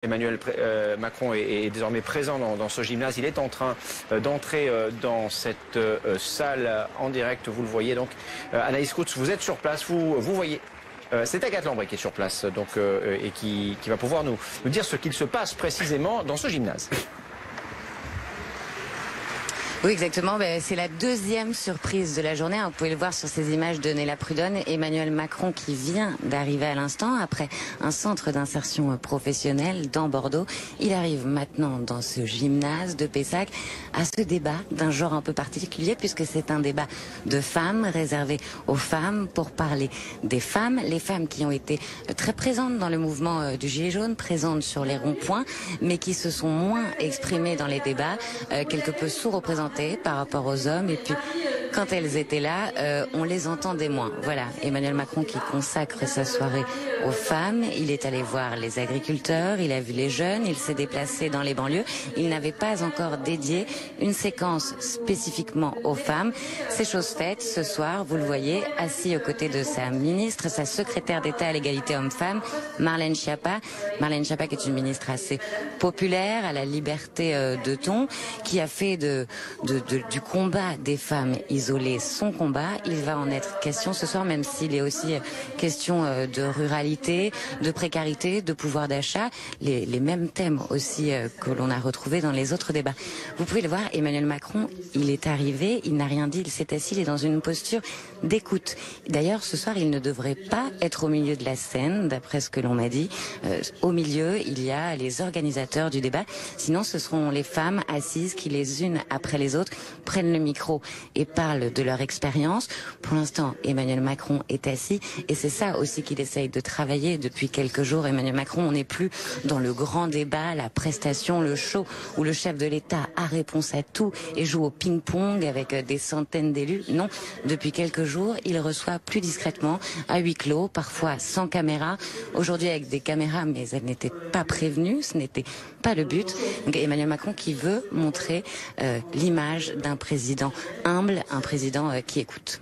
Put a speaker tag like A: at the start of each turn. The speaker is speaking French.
A: Emmanuel Macron est désormais présent dans ce gymnase. Il est en train d'entrer dans cette salle en direct. Vous le voyez donc. Anaïs Koutz, vous êtes sur place. Vous voyez. C'est Agathe Lambray qui est sur place donc, et qui va pouvoir nous dire ce qu'il se passe précisément dans ce gymnase.
B: Oui, exactement. C'est la deuxième surprise de la journée. Vous pouvez le voir sur ces images de Néla Prud'homme. Emmanuel Macron qui vient d'arriver à l'instant après un centre d'insertion professionnelle dans Bordeaux. Il arrive maintenant dans ce gymnase de Pessac à ce débat d'un genre un peu particulier puisque c'est un débat de femmes réservé aux femmes pour parler des femmes. Les femmes qui ont été très présentes dans le mouvement du Gilet jaune, présentes sur les ronds-points, mais qui se sont moins exprimées dans les débats, quelque peu sous-représentées par rapport aux hommes, et puis quand elles étaient là, on les entendait moins. Voilà, Emmanuel Macron qui consacre sa soirée aux femmes. Il est allé voir les agriculteurs, il a vu les jeunes, il s'est déplacé dans les banlieues. Il n'avait pas encore dédié une séquence spécifiquement aux femmes. C'est chose faite ce soir, vous le voyez, assis aux côtés de sa ministre, sa secrétaire d'État à l'égalité homme-femme, Marlène Schiappa. Marlène Schiappa qui est une ministre assez populaire, à la liberté de ton, qui a fait du combat des femmes isolées son combat. Il va en être question ce soir, même s'il est aussi question de ruralité, de précarité, de pouvoir d'achat, les mêmes thèmes aussi que l'on a retrouvés dans les autres débats. Vous pouvez le voir, Emmanuel Macron, il est arrivé, il n'a rien dit, il s'est assis, il est dans une posture d'écoute. D'ailleurs, ce soir, il ne devrait pas être au milieu de la scène, d'après ce que l'on m'a dit. Au milieu, il y a les organisateurs du débat. Sinon, ce seront les femmes assises qui, les unes après les autres, prennent le micro et parlent de leur expérience. Pour l'instant, Emmanuel Macron est assis et c'est ça aussi qu'il essaye de travailler depuis quelques jours. Emmanuel Macron, on n'est plus dans le grand débat, la prestation, le show où le chef de l'État a réponse à tout et joue au ping-pong avec des centaines d'élus. Non, depuis quelques jours, il reçoit plus discrètement, à huis clos, parfois sans caméra. Aujourd'hui avec des caméras, mais elles n'étaient pas prévenues, ce n'était pas le but. Donc, Emmanuel Macron qui veut montrer l'image d'un président humble, un président qui écoute.